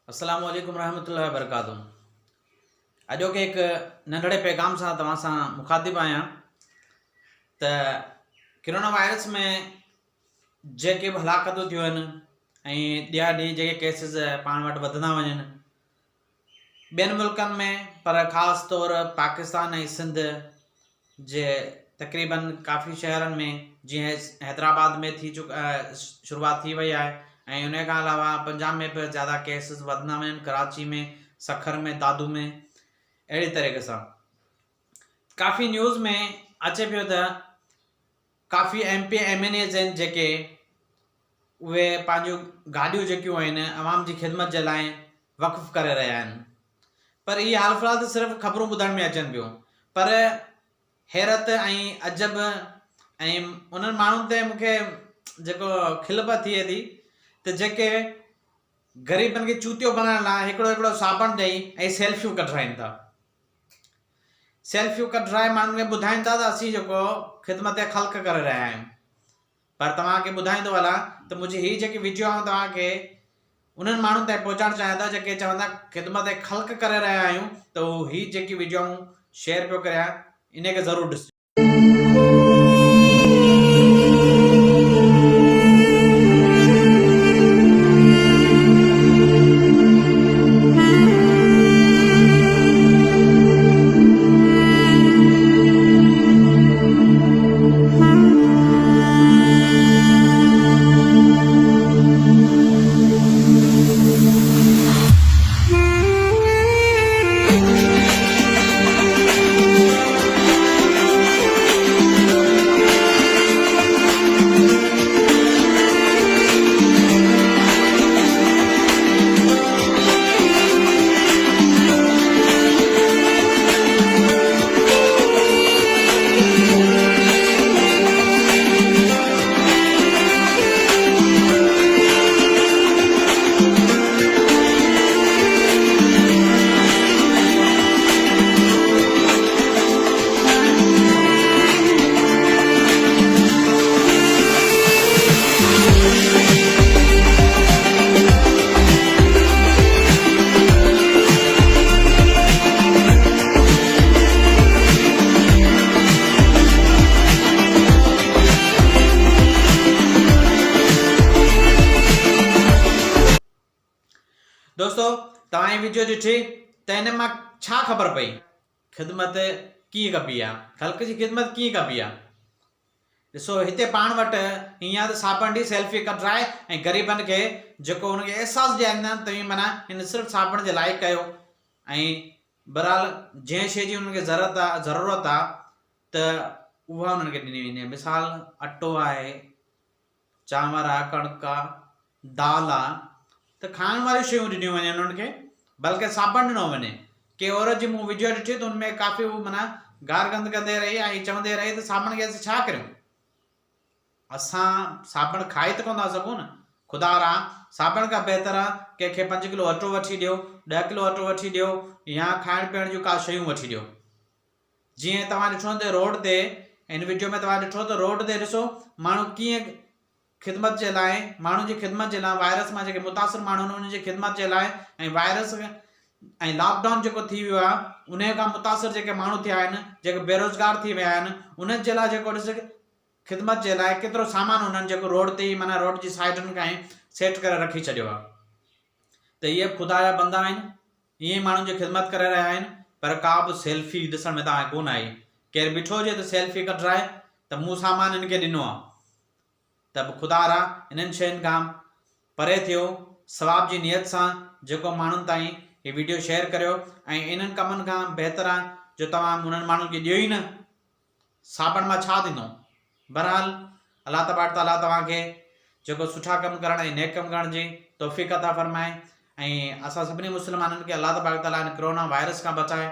अस्सलाम वालेकुम रहमतुल्लाहि व बरकातुहू। अॼो के हिकु नंढड़े पैगाम सां तव्हां सां मुखातिब आहियां त कोरोना वायरस में जेके बि हलाकतूं थियूं आहिनि ऐं ॾिया ॾींहं जेके केसिस पाण वटि वधंदा वञनि ॿियनि मुल्कनि में, पर ख़ासि तौर पाकिस्तान ऐं सिंध जे तक़रीबन काफ़ी शहरनि में जीअं हैदराबाद में शुरूआत थी वई आहे ऐं उन खां अलावा पंजाब में बि ज़्यादा केसिस वधंदा वञनि, कराची में, सखर में, दादू में, अहिड़ी तरीक़े सां काफ़ी न्यूज़ में अचे पियो त काफ़ी MP MNAs आहिनि जेके उहे पंहिंजूं गाॾियूं जेकियूं आहिनि अवाम जी ख़िदमत जे लाइ वक़फ़ करे रहिया आहिनि। पर इहे हाल फ़िलहाल त सिर्फ़ु ख़बरूं ॿुधण में अचनि पियूं, पर हैरत ऐं अजब ऐं उन्हनि माण्हुनि ते मूंखे जेको खिलप थिए थी त जेके ग़रीबनि खे चूतियो बनाइण लाइ हिकिड़ो साबुण ॾेई ऐं सेल्फियूं कढाइनि था। सेल्फियूं कढाए माण्हुनि खे ॿुधाइनि था त असीं जेको ख़िदमत ख़ल्क़ करे रहिया आहियूं। पर तव्हांखे ॿुधाईंदो हलां त मुंहिंजी हीअ जेकी वीडियो आऊं तव्हांखे उन्हनि माण्हुनि ताईं पहुचाइणु चाहियां था जेके चवंदा ख़िदमत ख़ल्क़ करे रहिया आहियूं, त हीअ जेकी वीडियो आऊं शेयर पियो करियां इनखे ज़रूरु ॾिसो। दोस्तों तव्हां वीडियो ॾिठी त हिन मां छा ख़बर पई ख़िदमत कीअं कबी आहे, ख़ल्क़ जी ख़िदमत कीअं कबी आहे। ॾिसो हिते पाण वटि हीअं त साबुण ॾी सेल्फी कढाए ऐं ग़रीबनि खे जेको हुनखे अहसासु ॾियारींदा आहिनि त माना हिन सिर्फ़ु साबुण जे लाइ कयो ऐं बहरहाल जंहिं शइ जी हुनखे ज़रूरत आहे त उहा हुननि खे ॾिनी वेंदी आहे। मिसाल अटो आहे, चांवर आहे, कणिक आहे, दाल आहे, त खाइण वारियूं शयूं ॾिनियूं वञनि उन्हनि खे, बल्कि साबुण ॾिनो वञे। के औरत जी मूं वीडियो ॾिठी त हुनमें काफ़ी माना गार गंद कंदे रही ऐं चवंदे रही त साबुण खे असीं छा करियूं, असां साबुण खाई त कोन था सघूं न। ख़ुदा रा साबुण खां बहितर आहे कंहिंखे 5 किलो अटो वठी ॾियो, 10 किलो अटो वठी ॾियो या खाइण पीअण जूं का शयूं वठी ॾियो। जीअं तव्हां ॾिठो त रोड ते हिन वीडियो में तव्हां ॾिठो त रोड ते ॾिसो माण्हू कीअं ख़िदमत जे लाइ, माण्हुनि जी ख़िदमत जे लाइ, वायरस मां जेके मुतासिर माण्हू आहिनि उन्हनि जी ख़िदमत जे लाइ ऐं वायरस ऐं लॉकडाउन जेको थी वियो आहे उन खां मुतासिर जेके माण्हू थिया आहिनि, जेके बेरोज़गार थी विया आहिनि, उन्हनि जे लाइ जेको ॾिस ख़िदमत जे लाइ केतिरो सामान उन्हनि जेको रोड ते ई माना रोड जी साइडुनि खां सेट करे रखी छॾियो आहे। त इहे ख़ुदा जा बंदा आहिनि, ईअं माण्हुनि जी ख़िदमत करे रहिया आहिनि, पर का बि सेल्फी ॾिसण में तव्हांखे कोन आई। केरु बीठो हुजे त सेल्फी कढाए त मूं सामान हिन खे ॾिनो आहे, त ख़ुदा रा इन्हनि शयुनि खां परे थियो सवाब जी नियत सां जेको माण्हुनि ताईं हीअ वीडियो शेयर करियो ऐं इन्हनि कमनि खां बहितर आहे जो तव्हां उन्हनि माण्हुनि खे ॾियो ई न, साबुण मां छा ॾींदो। बहरहाल अल्लाह तबारक ताला तव्हांखे जेको सुठा कमु करण ऐं नेक कमु करण जी तौफ़ीक़ अता फ़रमाए ऐं असां सभिनी मुस्लमाननि खे अल्लाह तबारक ताला इन कोरोना वायरस खां बचाए